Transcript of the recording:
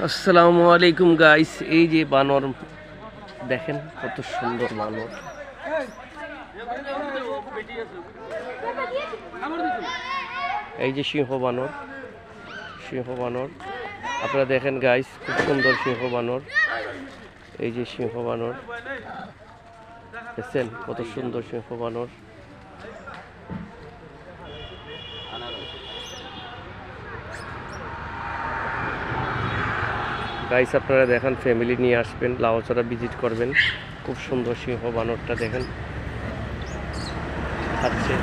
আসসালামু আলাইকুম গাইস, এই যে বানর দেখেন কত সুন্দর বানর। এই যে সিংহ বানর, সিংহ বানর আপনারা দেখেন গাইস, খুব সুন্দর সিংহ বানর। এই যে সিংহ বানর দেখছেন কত সুন্দর সিংহ বানর। গাইস আপনারা দেখেন, ফ্যামিলি নিয়ে আসবেন, লাউচড়া ভিজিট করবেন। খুব সুন্দর সিংহ বানরটা দেখেন খাচ্ছে।